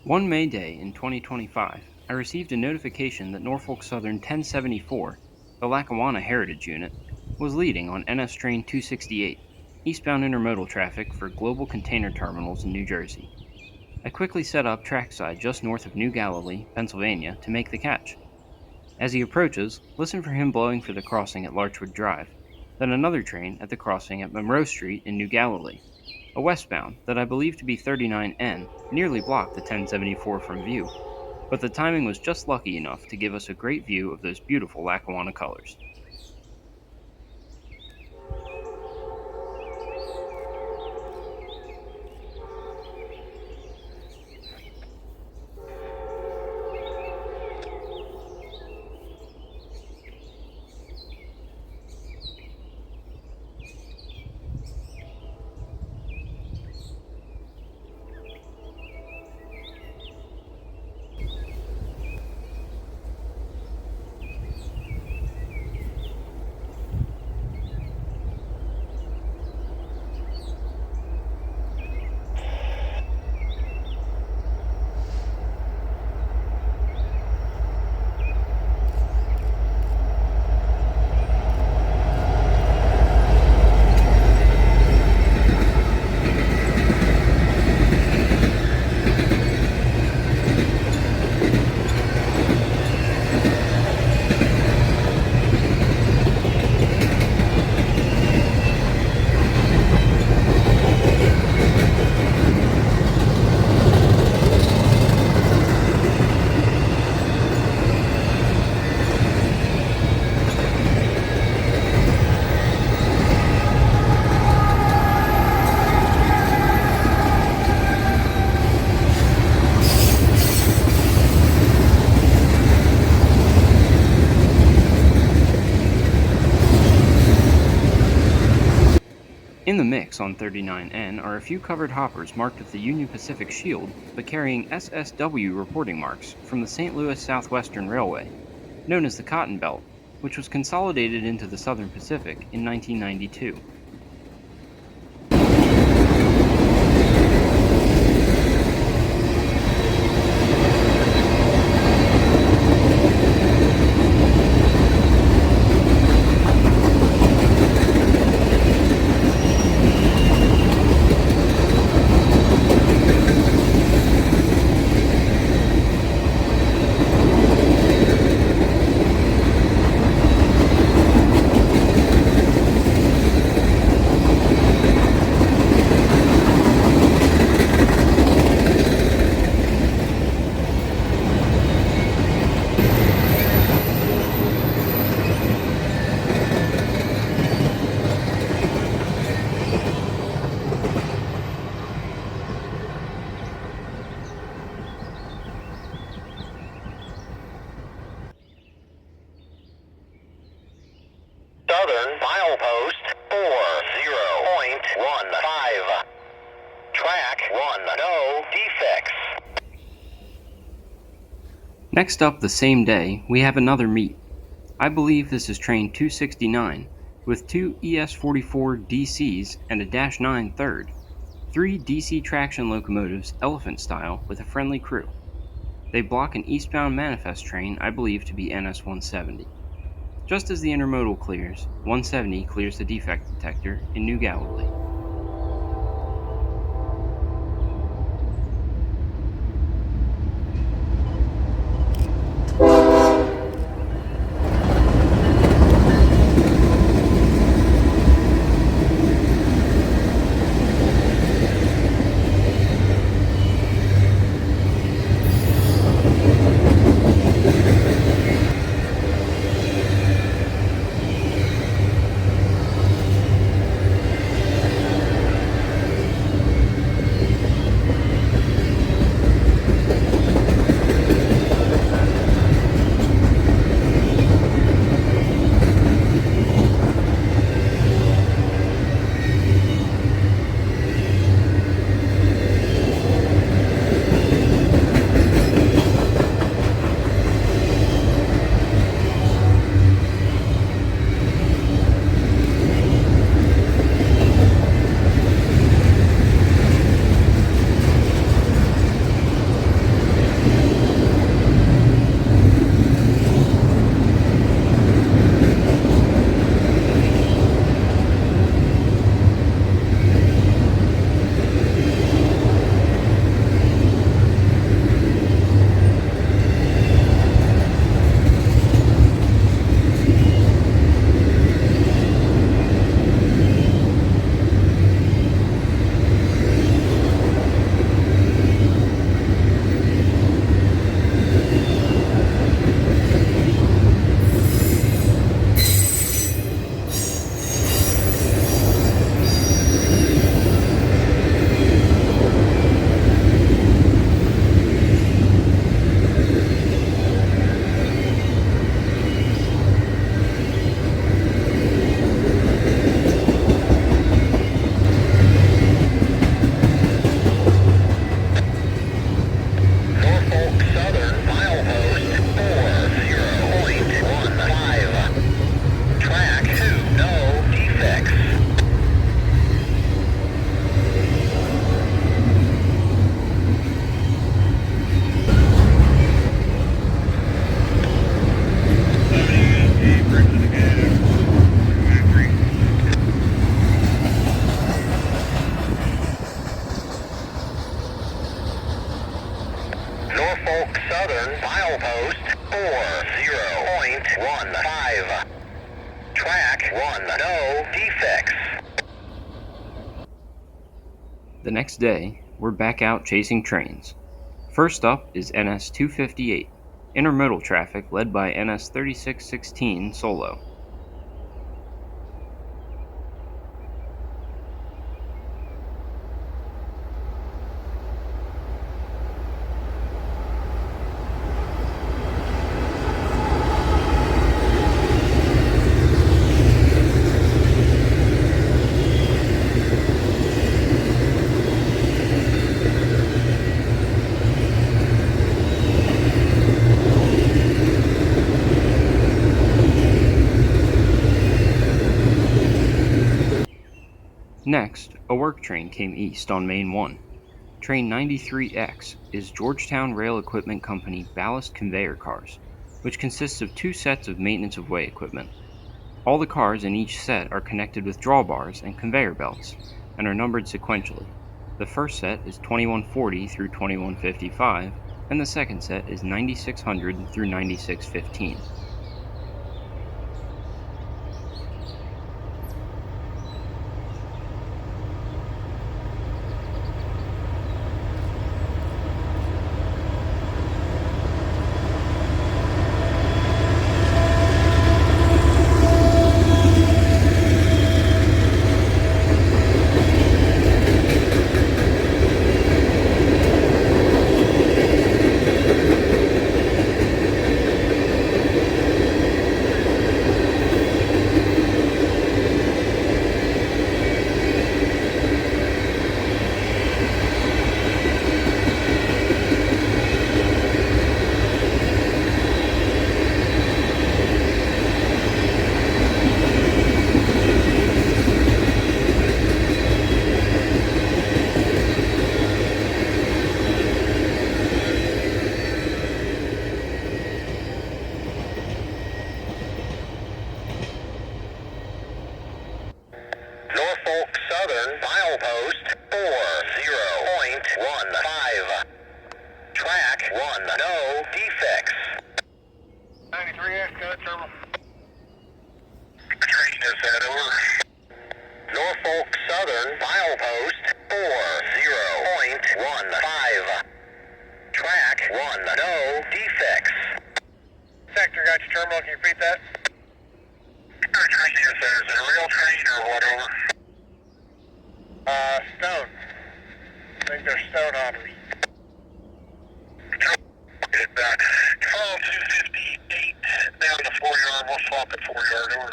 One May day in 2025, I received a notification that Norfolk Southern 1074, the Lackawanna Heritage Unit, was leading on NS Train 268, eastbound intermodal traffic for global container terminals in New Jersey. I quickly set up trackside just north of New Galilee, Pennsylvania, to make the catch. As he approaches, listen for him blowing for the crossing at Larchwood Drive, then another train at the crossing at Monroe Street in New Galilee. A westbound that I believe to be 39N nearly blocked the 1074 from view, but the timing was just lucky enough to give us a great view of those beautiful Lackawanna colors. In the mix on 39N are a few covered hoppers marked with the Union Pacific shield, but carrying SSW reporting marks from the St. Louis Southwestern Railway, known as the Cotton Belt, which was consolidated into the Southern Pacific in 1992. Southern milepost 40.15. Track 1, no defects. Next up the same day, we have another meet. I believe this is train 269, with two ES44 DCs and a Dash 9 third, three DC traction locomotives elephant style with a friendly crew. They block an eastbound manifest train I believe to be NS 170. Just as the intermodal clears, 170 clears the defect detector in New Galilee. Norfolk Southern, milepost 40.15. Track 1, no defects. The next day, we're back out chasing trains. First up is NS 258, intermodal traffic led by NS 3616 Solo. Next, a work train came east on Main 1. Train 93X is Georgetown Rail Equipment Company ballast conveyor cars, which consists of 2 sets of maintenance of way equipment. All the cars in each set are connected with drawbars and conveyor belts, and are numbered sequentially. The first set is 2140 through 2155, and the second set is 9600 through 9615. Norfolk Southern, milepost 40.15. Track 1, no defects. 93X, go ahead, terminal. Train is that over. Norfolk Southern, milepost 40.15. Track 1, no defects. Sector, got your terminal, can you repeat that? Train is that, is it a real train or whatever? Stone. I think they're stone hoppers. At 258 down to 4 yard, we'll swap at 4 yard over.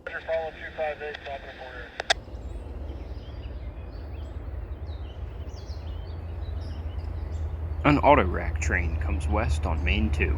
Roger, follow 258, swapping at 4 yard. An auto rack train comes west on Main 2.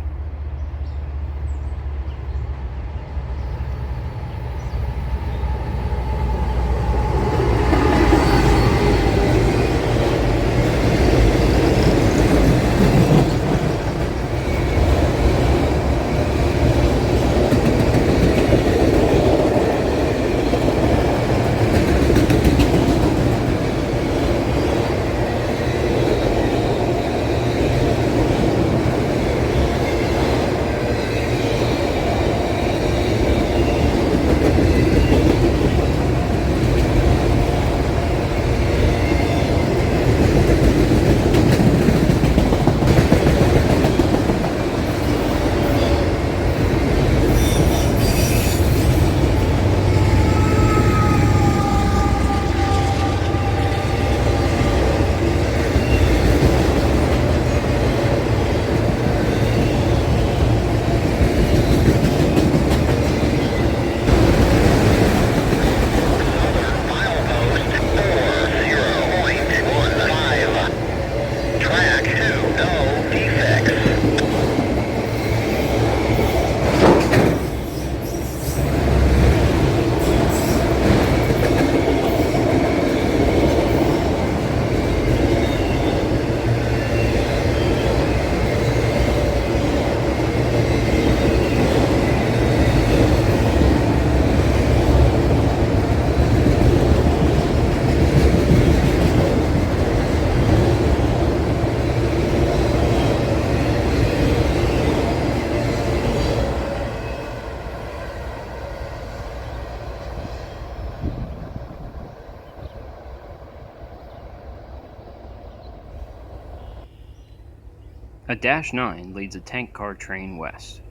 A Dash 9 leads a tank car train west.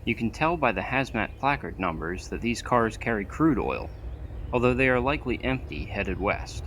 You can tell by the hazmat placard numbers that these cars carry crude oil, although they are likely empty headed west.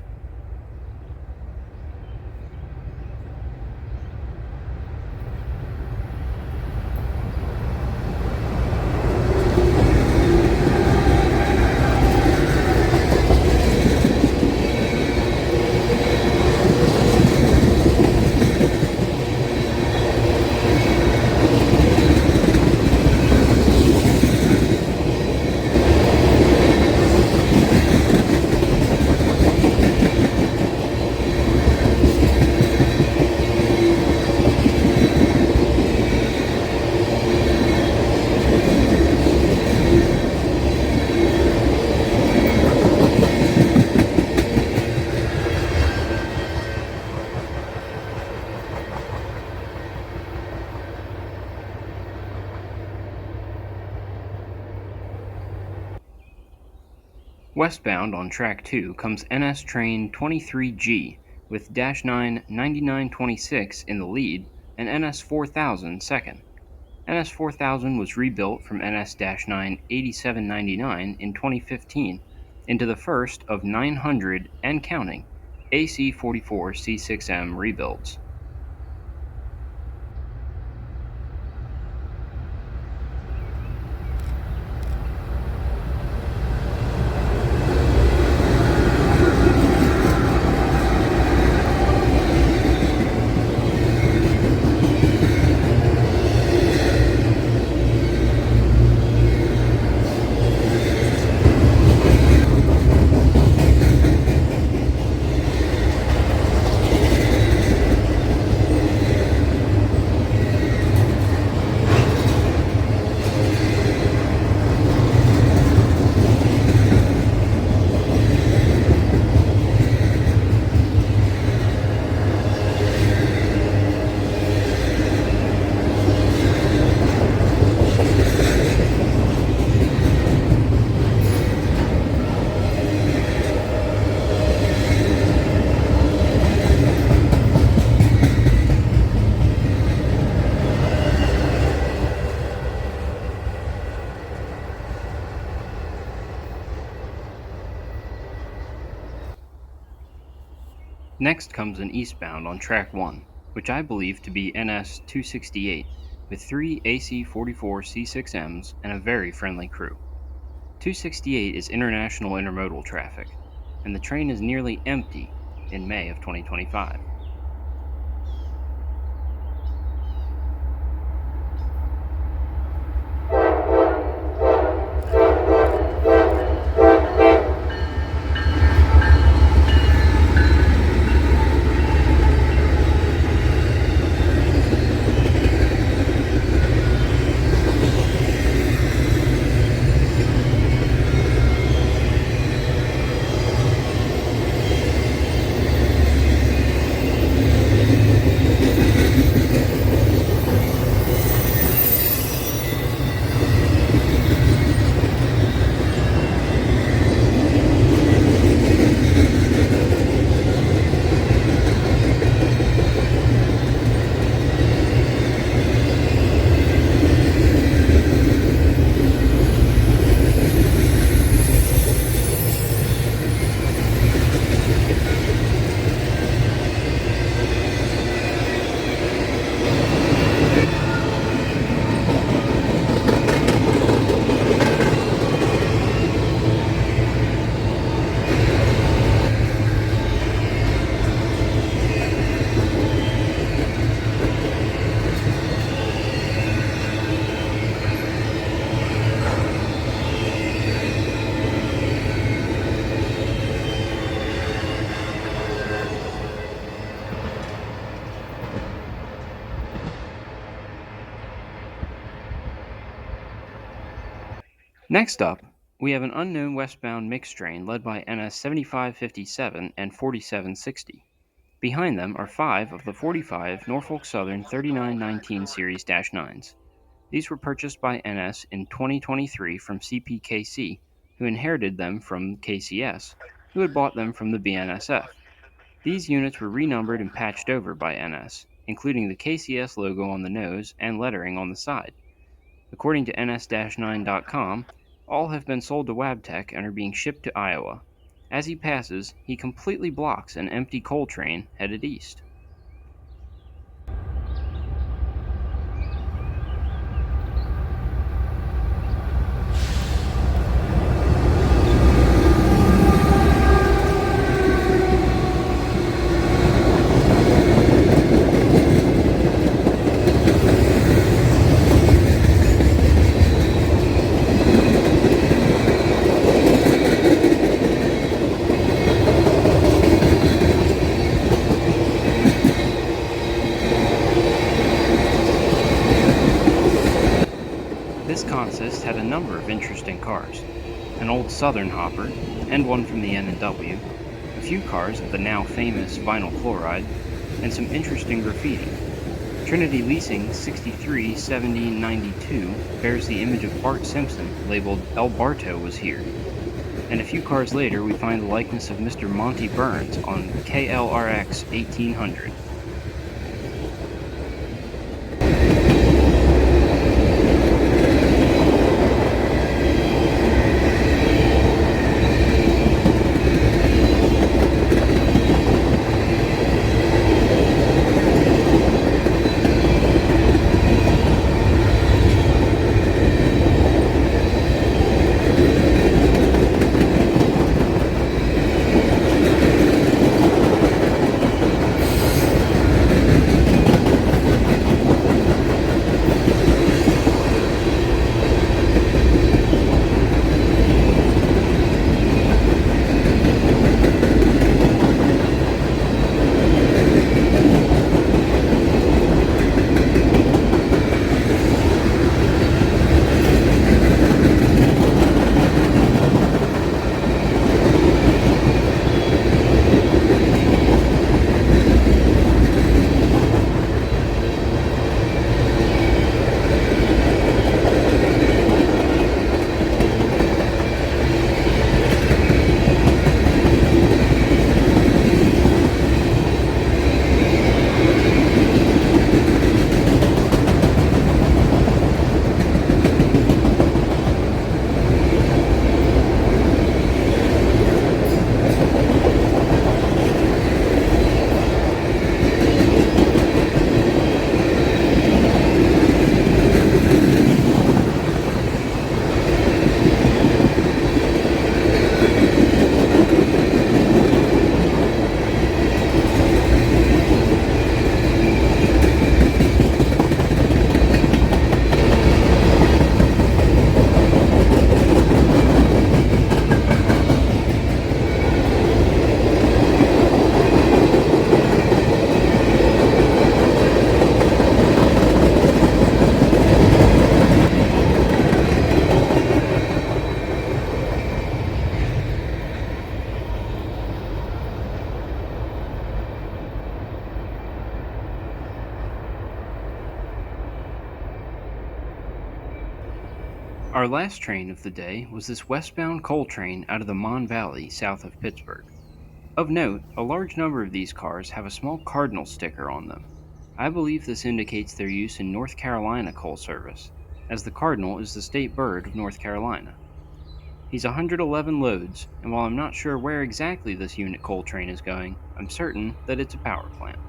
Westbound on Track 2 comes NS Train 23G with Dash 9 9926 in the lead and NS 4000 second. NS 4000 was rebuilt from NS 9 8799 in 2015 into the first of 900 and counting AC 44 C6M rebuilds. Next comes an eastbound on Track 1, which I believe to be NS 268, with 3 AC 44 C6Ms and a very friendly crew. 268 is international intermodal traffic, and the train is nearly empty in May of 2025. Next up, we have an unknown westbound mixed train led by NS 7557 and 4760. Behind them are 5 of the 45 Norfolk Southern 3919 Series Dash 9s. These were purchased by NS in 2023 from CPKC, who inherited them from KCS, who had bought them from the BNSF. These units were renumbered and patched over by NS. including the KCS logo on the nose and lettering on the side. According to ns-9.com, all have been sold to Wabtec and are being shipped to Iowa. As he passes, he completely blocks an empty coal train headed east. This consist had a number of interesting cars, an old Southern hopper, and one from the N&W, a few cars of the now famous vinyl chloride, and some interesting graffiti. Trinity Leasing 637092 bears the image of Bart Simpson labeled El Barto was here, and a few cars later we find the likeness of Mr. Monty Burns on KLRX 1800. Our last train of the day was this westbound coal train out of the Mon Valley south of Pittsburgh. Of note, a large number of these cars have a small cardinal sticker on them. I believe this indicates their use in North Carolina coal service, as the cardinal is the state bird of North Carolina. He's 111 loads, and while I'm not sure where exactly this unit coal train is going, I'm certain that it's a power plant.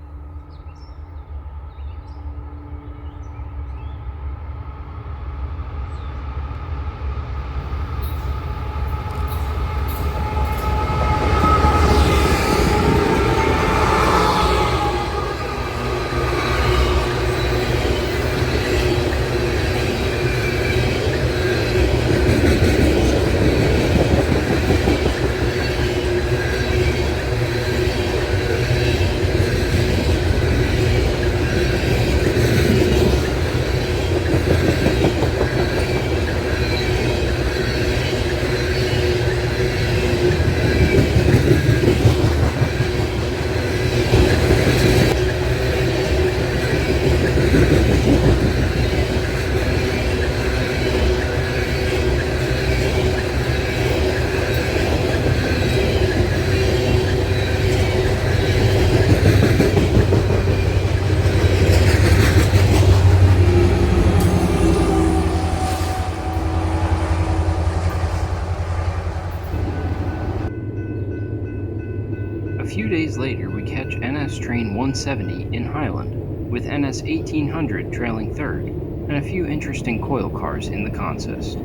170 in Highland, with NS 1800 trailing third, and a few interesting coil cars in the consist.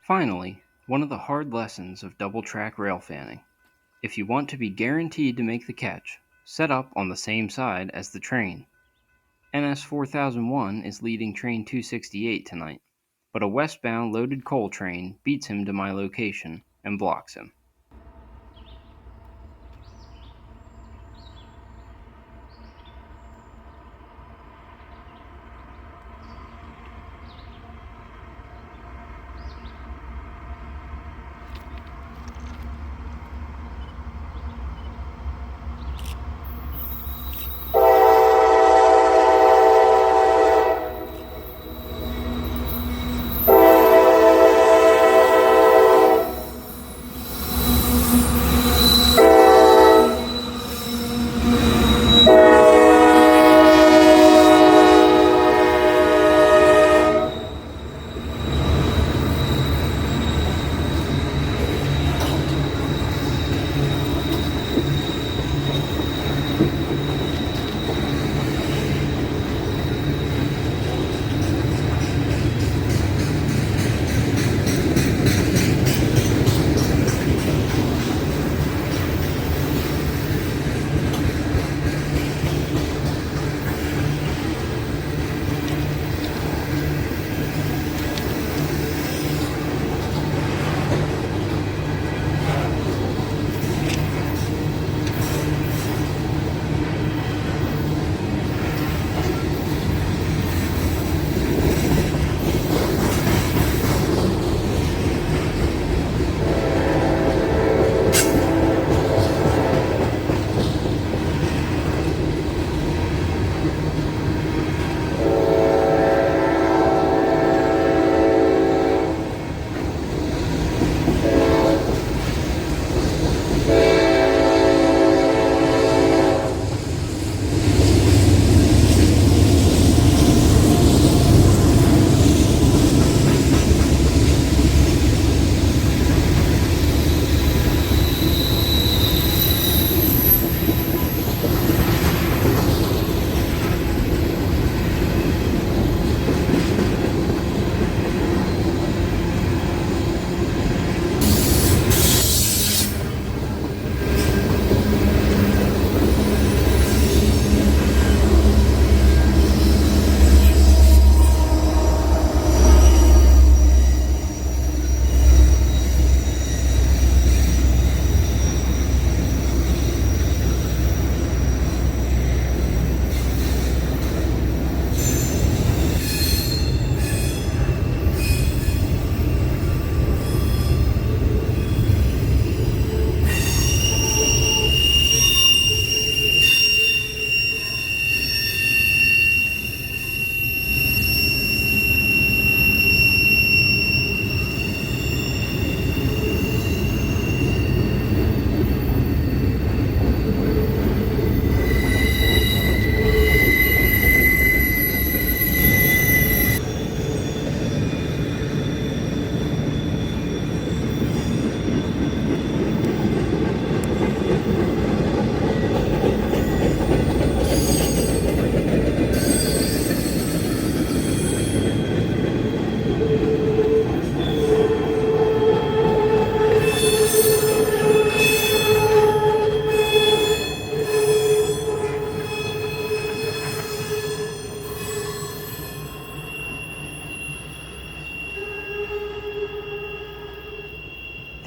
Finally, one of the hard lessons of double track rail fanning. If you want to be guaranteed to make the catch, set up on the same side as the train. NS 4001 is leading train 268 tonight, but a westbound loaded coal train beats him to my location and blocks him.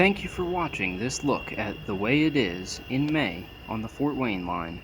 Thank you for watching this look at the way it is in May on the Fort Wayne line.